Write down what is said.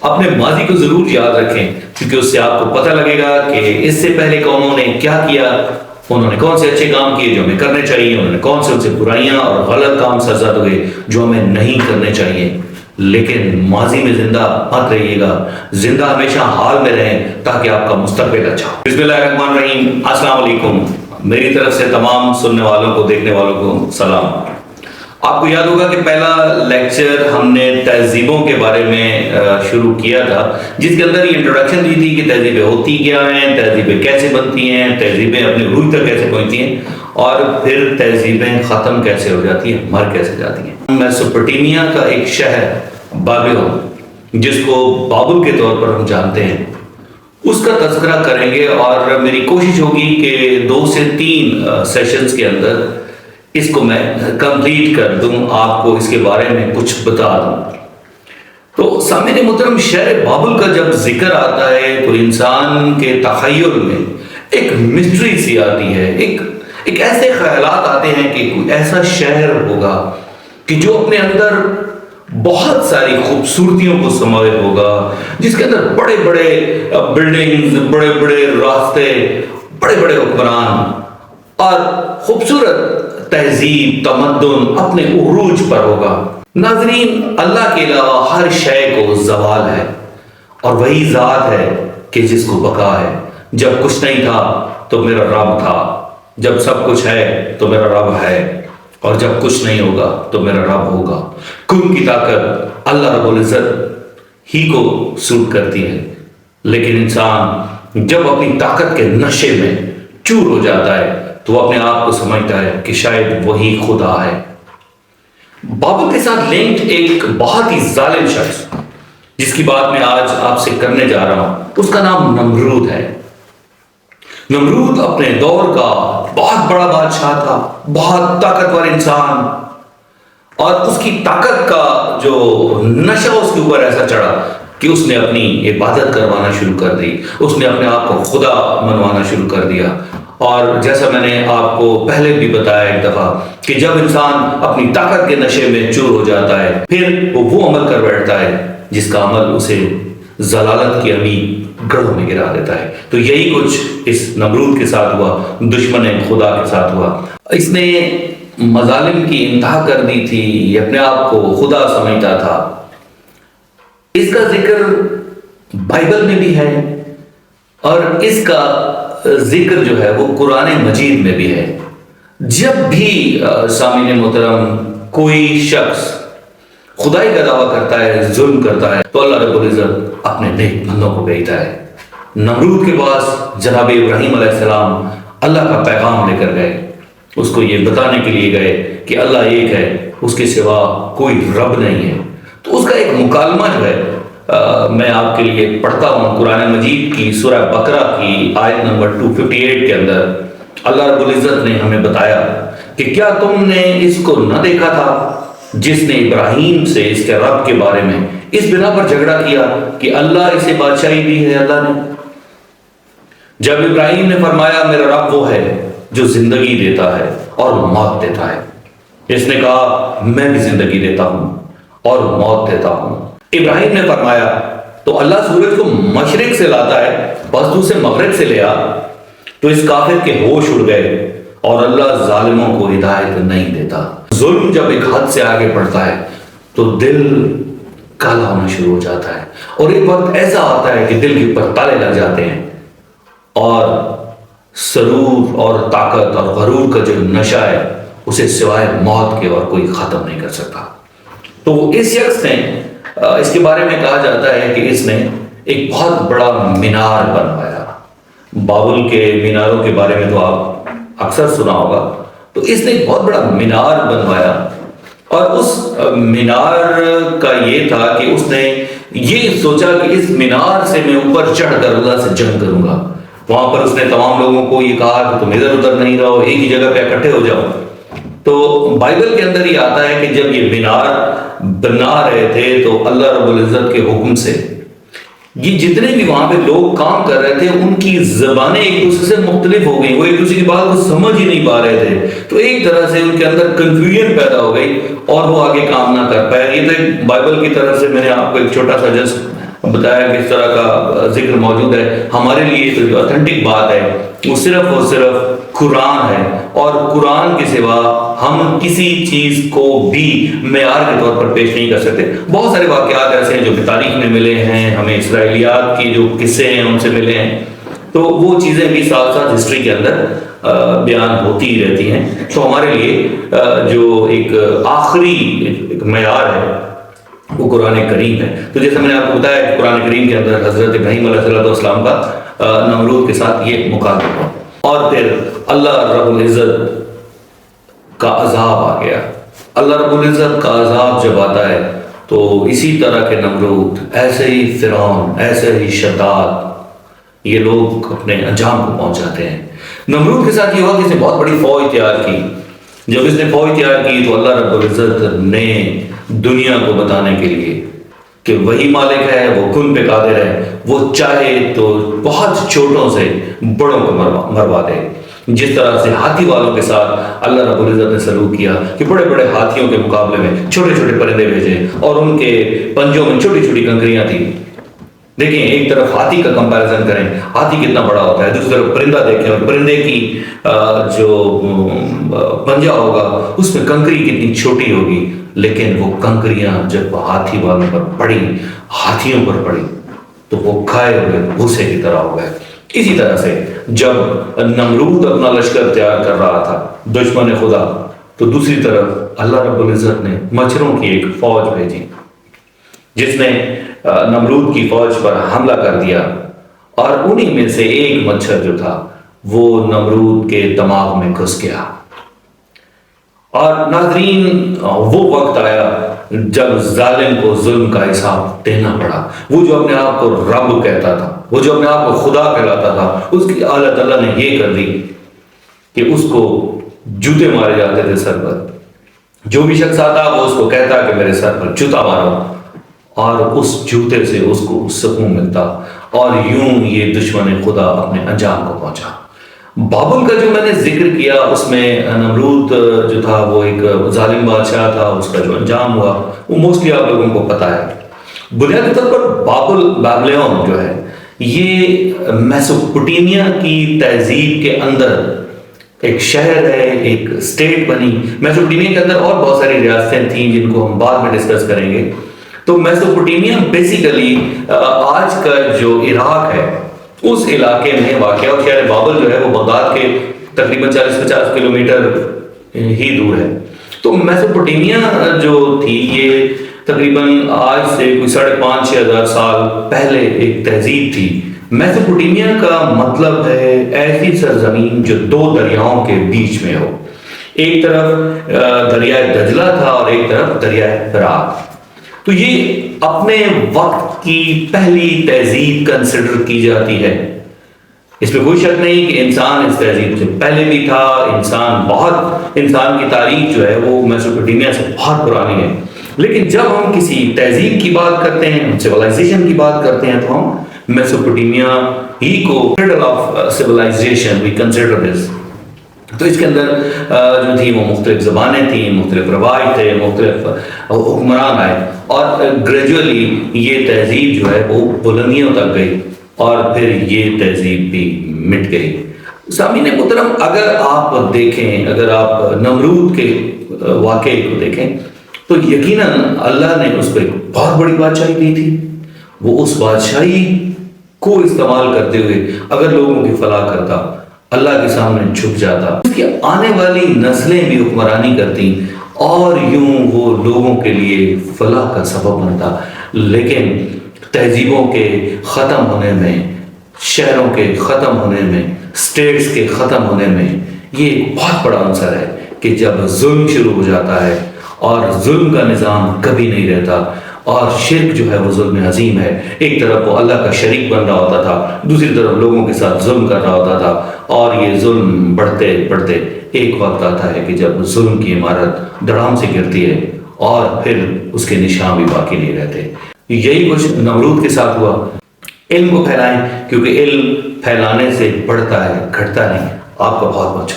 اپنے ماضی کو ضرور یاد رکھیں، کیونکہ اس سے آپ کو پتہ لگے گا کہ اس سے پہلے قوموں نے کیا کیا، انہوں نے کون سے اچھے کام کیے جو ہمیں کرنے چاہیے، انہوں نے کون سے ان سے برائیاں اور غلط کام سرزد ہوئے جو ہمیں نہیں کرنے چاہیے۔ لیکن ماضی میں زندہ مت رہیے گا، زندہ ہمیشہ حال میں رہیں تاکہ آپ کا مستقبل اچھا ہو۔ بسم اللہ الرحمن الرحیم۔ السلام علیکم، میری طرف سے تمام سننے والوں کو، دیکھنے والوں کو سلام۔ آپ کو یاد ہوگا کہ پہلا لیکچر ہم نے تہذیبوں کے بارے میں شروع کیا تھا، جس کے اندر یہ انٹروڈکشن دی تھی کہ تہذیبیں ہوتی کیا ہیں، تہذیبیں کیسے بنتی ہیں، تہذیبیں اپنے روح تک کیسے پہنچتی ہیں، اور پھر تہذیبیں ختم کیسے ہو جاتی ہیں، مر کیسے جاتی ہیں۔ میسوپوٹیمیا کا ایک شہر بابل، جس کو بابل کے طور پر ہم جانتے ہیں، اس کا تذکرہ کریں گے، اور میری کوشش ہوگی کہ 2 سے 3 سیشنز کے اندر اس کو میں کمپلیٹ کر دوں، آپ کو اس کے بارے میں کچھ بتا دوں۔ تو سامعین محترم، شہر بابل کا جب ذکر آتا ہے تو انسان کے تخیل میں ایک مسٹری سی آتی ہے، ایک ایسے خیالات آتے ہیں کہ کوئی ایسا شہر ہوگا کہ جو اپنے اندر بہت ساری خوبصورتیوں کو سموئے ہوگا، جس کے اندر بڑے بڑے بلڈنگز، بڑے بڑے راستے، بڑے بڑے حکمران اور خوبصورت تہذیب، تمدن اپنے عروج پر ہوگا۔ ناظرین، اللہ کے علاوہ ہر شے کو زوال ہے، اور وہی ذات ہے کہ جس کو بقا ہے۔ جب کچھ نہیں تھا تو میرا رب تھا، جب سب کچھ ہے تو میرا رب ہے، اور جب کچھ نہیں ہوگا تو میرا رب ہوگا۔ کن کی طاقت اللہ رب العزت ہی کو سوٹ کرتی ہے، لیکن انسان جب اپنی طاقت کے نشے میں چور ہو جاتا ہے تو وہ اپنے آپ کو سمجھتا ہے کہ شاید وہی خدا ہے۔ بابل کے ساتھ لنکڈ ایک بہت ہی ظالم شخص جس کی بات میں آج آپ سے کرنے جا رہا ہوں، اس کا نام نمرود ہے۔ نمرود اپنے دور کا بہت بڑا بادشاہ تھا، بہت طاقتور انسان، اور اس کی طاقت کا جو نشہ اس کے اوپر ایسا چڑھا کہ اس نے اپنی عبادت کروانا شروع کر دی، اس نے اپنے آپ کو خدا منوانا شروع کر دیا۔ اور جیسا میں نے آپ کو پہلے بھی بتایا ایک دفعہ کہ جب انسان اپنی طاقت کے نشے میں چور ہو جاتا ہے، پھر وہ عمل کر بیٹھتا ہے جس کا عمل اسے ضلالت کی عمیق گڑھوں میں گرا دیتا ہے۔ تو یہی کچھ اس نمرود کے ساتھ ہوا، دشمن خدا کے ساتھ ہوا۔ اس نے مظالم کی انتہا کر دی تھی، یہ اپنے آپ کو خدا سمجھتا تھا۔ اس کا ذکر بائبل میں بھی ہے، اور اس کا ذکر جو ہے وہ قرآن مجید میں بھی ہے۔ جب بھی سامعین محترم کوئی شخص خدائی کا دعویٰ کرتا ہے، ظلم کرتا ہے، تو اللہ رب العزت اپنے نیک بندوں کو بھیجتا ہے۔ نمرود کے پاس جناب ابراہیم علیہ السلام اللہ کا پیغام لے کر گئے، اس کو یہ بتانے کے لیے گئے کہ اللہ ایک ہے، اس کے سوا کوئی رب نہیں ہے۔ تو اس کا ایک مکالمہ جو ہے میں آپ کے لیے پڑھتا ہوں، قرآن مجید کی سورہ بقرہ کی آیت نمبر 258 کے اندر اللہ رب العزت نے ہمیں بتایا کہ کیا تم نے اس کو نہ دیکھا تھا جس نے ابراہیم سے اس کے رب کے بارے میں اس بنا پر جھگڑا کیا کہ اللہ اسے بادشاہی دی ہے اللہ نے۔ جب ابراہیم نے فرمایا میرا رب وہ ہے جو زندگی دیتا ہے اور موت دیتا ہے، اس نے کہا میں بھی زندگی دیتا ہوں اور موت دیتا ہوں۔ ابراہیم نے فرمایا تو اللہ سورج کو مشرق سے لاتا ہے، بس تو اسے مغرب سے لے آ۔ تو اس کافر کے ہوش اڑ گئے، اور اللہ ظالموں کو ہدایت نہیں دیتا۔ ظلم جب ایک حد سے آگے بڑھتا ہے تو دل کالا ہونا شروع ہو جاتا ہے، اور ایک وقت ایسا آتا ہے کہ دل کے اوپر تالے لگ جاتے ہیں، اور سرور اور طاقت اور غرور کا جو نشہ ہے اسے سوائے موت کے اور کوئی ختم نہیں کر سکتا۔ تو اس شخص نے، اس کے بارے میں کہا جاتا ہے کہ اس نے ایک بہت بڑا مینار بنوایا۔ بابل کے میناروں کے بارے میں تو آپ اکثر سنا ہوگا۔ تو اس نے ایک بہت بڑا مینار بنوایا، اور اس مینار کا یہ تھا کہ اس نے یہ سوچا کہ اس مینار سے میں اوپر چڑھ کر اللہ سے جنگ کروں گا۔ وہاں پر اس نے تمام لوگوں کو یہ کہا کہ تم ادھر ادھر نہیں رہو، ایک ہی جگہ پہ اکٹھے ہو جاؤ۔ تو بائبل کے اندر یہ آتا ہے کہ جب یہ مینار بنا رہے تھے تو اللہ رب العزت کے حکم سے یہ جتنے بھی وہاں پہ لوگ کام کر رہے تھے ان کی زبانیں ایک دوسرے سے مختلف ہو گئیں، وہ ایک دوسرے کی بات کو سمجھ ہی نہیں پا رہے تھے۔ تو ایک طرح سے ان کے اندر کنفیوژن پیدا ہو گئی اور وہ آگے کام نہ کر پائے۔ یہ تو ایک بائبل کی طرف سے میں نے آپ کو ایک چھوٹا سا جسٹ بتایا کہ اس طرح کا ذکر موجود ہے. ہمارے لیے تو جو اتھینٹک بات ہے وہ صرف قرآن ہے، اور قرآن کے سوا ہم کسی چیز کو بھی معیار کے طور پر پیش نہیں کر سکتے. بہت سارے واقعات ایسے ہیں جو کہ تاریخ میں ملے ہیں، ہمیں اسرائیلیات کی جو قصے ہیں ان سے ملے ہیں، تو وہ چیزیں بھی ساتھ ساتھ ہسٹری کے اندر بیان ہوتی ہی رہتی ہیں. تو ہمارے لیے جو ایک آخری ایک معیار ہے وہ قرآن کریم ہے. تو جیسے میں نے آپ کو بتایا کہ قرآن کریم کے اندر حضرت ابراہیم علیہ السلام کا نمرود کے ساتھ یہ مقابلہ، اور پھر اللہ رب العزت کا عذاب آ گیا. اللہ رب العزت کا عذاب جب آتا ہے تو اسی طرح کے نمرود، ایسے ہی فرعون، ایسے ہی شداد، یہ لوگ اپنے انجام کو پہنچ جاتے ہیں. نمرود کے ساتھ یہ ہوا کہ اس نے بہت بڑی فوج تیار کی. جب اس نے فوج تیار کی تو اللہ رب العزت نے دنیا کو بتانے کے لیے کہ وہی مالک ہے، وہ کن پہ قادر ہے، وہ چاہے تو بہت چھوٹوں سے بڑوں کو مروا دے. جس طرح سے ہاتھی والوں کے ساتھ اللہ رب العزت نے سلوک کیا کہ بڑے بڑے ہاتھیوں کے مقابلے میں چھوٹے چھوٹے پرندے بھیجے، اور ان کے پنجوں میں چھوٹی چھوٹی کنکریاں تھیں. دیکھیں، ایک طرف ہاتھی کا کمپیریزن کریں، ہاتھی کتنا بڑا ہوتا ہے، دوسری طرف پرندہ دیکھیں، اور پرندے کی جو پنجہ ہوگا اس میں کنکری کتنی چھوٹی ہوگی. لیکن وہ کنکریاں جب ہاتھی والوں پر پڑی، ہاتھیوں پر پڑی، تو وہ کھائے ہوئے بھوسے کی طرح ہو گئے. اسی طرح سے جب نمرود اپنا لشکر تیار کر رہا تھا، دشمن خدا، تو دوسری طرف اللہ رب العزت نے مچھروں کی ایک فوج بھیجی جس نے نمرود کی فوج پر حملہ کر دیا، اور انہی میں سے ایک مچھر جو تھا وہ نمرود کے دماغ میں گھس گیا. اور ناظرین، وہ وقت آیا جب ظالم کو ظلم کا حساب دینا پڑا. وہ جو اپنے آپ کو رب کہتا تھا، وہ جو اپنے آپ کو خدا کہلاتا تھا، اس کی اللہ تعالیٰ نے یہ کر دی کہ اس کو جوتے مارے جاتے تھے سر پر. جو بھی شخص آتا وہ اس کو کہتا کہ میرے سر پر جوتا مارو، اور اس جوتے سے اس کو سکون ملتا، اور یوں یہ دشمن خدا اپنے انجام کو پہنچا. بابل کا جو میں نے ذکر کیا اس میں نمرود جو تھا وہ ایک ظالم بادشاہ تھا. اس کا جو انجام ہوا وہ موسٹلی آپ لوگوں کو پتا ہے. بنیادی طور پر بابلیون جو ہے یہ میسوپوٹیمیا کی تہذیب کے اندر ایک شہر ہے، ایک اسٹیٹ بنی. میسوپوٹیمیا کے اندر اور بہت ساری ریاستیں تھیں جن کو ہم بعد میں ڈسکس کریں گے. تو میسوپوٹیمیا بیسیکلی آج کا جو عراق ہے اس علاقے میں واقع، اور شہر بابل جو ہے وہ بغداد کے تقریباً 40-50 کلومیٹر ہی دور ہے. تو میسوپوٹیمیا جو تھی یہ تقریباً آج سے کوئی 5,500-6,000 ہزار سال پہلے ایک تہذیب تھی. میسوپوٹیمیا کا مطلب ہے ایسی سرزمین جو دو دریاؤں کے بیچ میں ہو. ایک طرف دریائے دجلہ تھا اور ایک طرف دریائے فرات. تو یہ اپنے وقت کی پہلی تہذیب کنسیڈر کی جاتی ہے. اس میں کوئی شک نہیں کہ انسان اس تہذیب سے پہلے بھی تھا. انسان کی تاریخ جو ہے وہ میسوپوٹیمیا سے بہت پرانی ہے. لیکن جب ہم کسی تہذیب کی بات کرتے ہیں، سیولائزیشن کی بات کرتے ہیں، تو ہم میسوپوٹیمیا ہی کو cradle of civilization we consider this. تو اس کے اندر جو تھی وہ مختلف زبانیں تھیں، مختلف روایت تھے، مختلف حکمران آئے، اور گریجولی یہ تہذیب جو ہے وہ بلندیوں تک گئی، اور پھر یہ تہذیب بھی مٹ گئی. سامعین محترم، اگر آپ دیکھیں، اگر آپ نمرود کے واقعے کو دیکھیں تو یقیناً اللہ نے اس کو ایک بہت بڑی بادشاہی دی تھی. وہ اس بادشاہی کو استعمال کرتے ہوئے اگر لوگوں کی فلاح کرتا، اللہ کے سامنے جھک جاتا، اس کی آنے والی نسلیں بھی حکمرانی کرتی، اور یوں وہ لوگوں کے لیے فلاح کا سبب بنتا. لیکن تہذیبوں کے ختم ہونے میں، شہروں کے ختم ہونے میں، اسٹیٹس کے ختم ہونے میں یہ ایک بہت بڑا عنصر ہے کہ جب ظلم شروع ہو جاتا ہے، اور ظلم کا نظام کبھی نہیں رہتا، اور شرک جو ہے وہ ظلم عظیم ہے. ایک طرف وہ اللہ کا شریک بن رہا ہوتا تھا، دوسری طرف لوگوں کے ساتھ ظلم کر رہا ہوتا تھا، اور یہ ظلم بڑھتے بڑھتے ایک وقت آتا ہے کہ جب ظلم کی عمارت دڑام سے گرتی ہے اور پھر اس کے نشان بھی باقی نہیں رہتے. یہی کچھ نمرود کے ساتھ ہوا. علم کو پھیلائیں، کیونکہ علم پھیلانے سے بڑھتا ہے، گھٹتا نہیں. آپ کا بہت بہت